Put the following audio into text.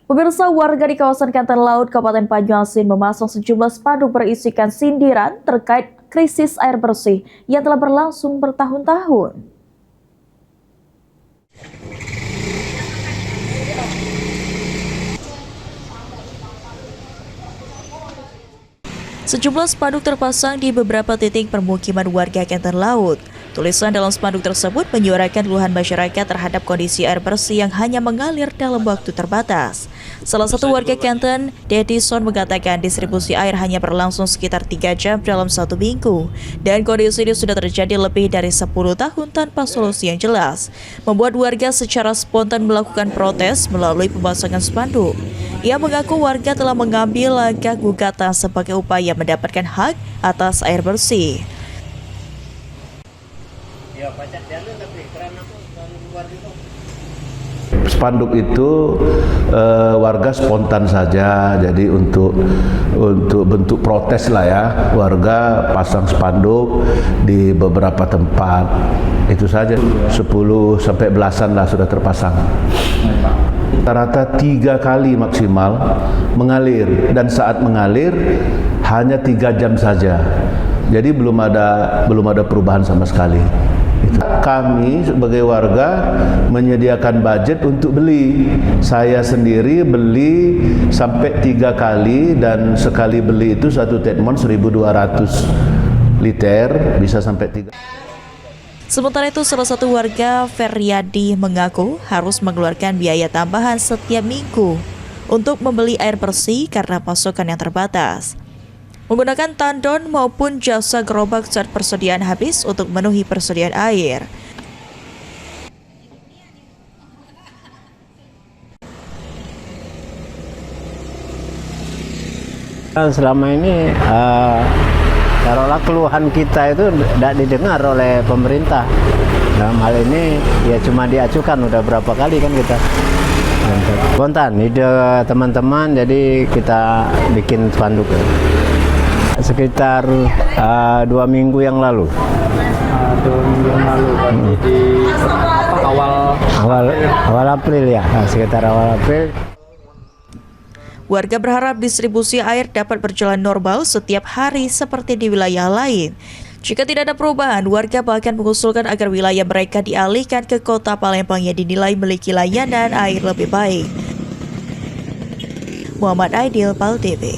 Pemirsa, warga di kawasan Kantor Laut, Kabupaten Banyuasin memasang sejumlah spanduk berisikan sindiran terkait krisis air bersih yang telah berlangsung bertahun-tahun. Sejumlah spanduk terpasang di beberapa titik permukiman warga Kantor Laut. Tulisan dalam spanduk tersebut menyuarakan keluhan masyarakat terhadap kondisi air bersih yang hanya mengalir dalam waktu terbatas. Salah satu warga Kanton, Dedison, mengatakan distribusi air hanya berlangsung sekitar 3 jam dalam 1 minggu. Dan kondisi ini sudah terjadi lebih dari 10 tahun tanpa solusi yang jelas, membuat warga secara spontan melakukan protes melalui pemasangan spanduk. Ia mengaku warga telah mengambil langkah gugatan sebagai upaya mendapatkan hak atas air bersih. Spanduk itu warga spontan saja, jadi untuk bentuk protes lah ya, warga pasang spanduk di beberapa tempat. Itu saja, 10 sampai belasan lah sudah terpasang. Rata-rata 3 kali maksimal mengalir, dan saat mengalir hanya 3 jam saja. Jadi belum ada perubahan sama sekali. Kami sebagai warga menyediakan budget untuk beli. Saya sendiri beli sampai 3 kali, dan sekali beli itu satu tetmon 1.200 liter, bisa sampai 3. Sementara itu, salah satu warga, Feryadi, mengaku harus mengeluarkan biaya tambahan setiap minggu untuk membeli air bersih karena pasokan yang terbatas. Menggunakan tandon maupun jasa gerobak saat persediaan habis untuk memenuhi persediaan air. Selama ini taruhlah keluhan kita itu tidak didengar oleh pemerintah. Dalam hal ini ya cuma diajukan, udah berapa kali kan kita spontan ide teman-teman, jadi kita bikin spanduk sekitar 2 minggu yang lalu. 2 minggu yang lalu kan, jadi awal April ya, sekitar awal April. Warga berharap distribusi air dapat berjalan normal setiap hari seperti di wilayah lain. Jika tidak ada perubahan, warga bahkan mengusulkan agar wilayah mereka dialihkan ke Kota Palembang yang dinilai memiliki layanan air lebih baik. Muhammad Aidil, PAL TV.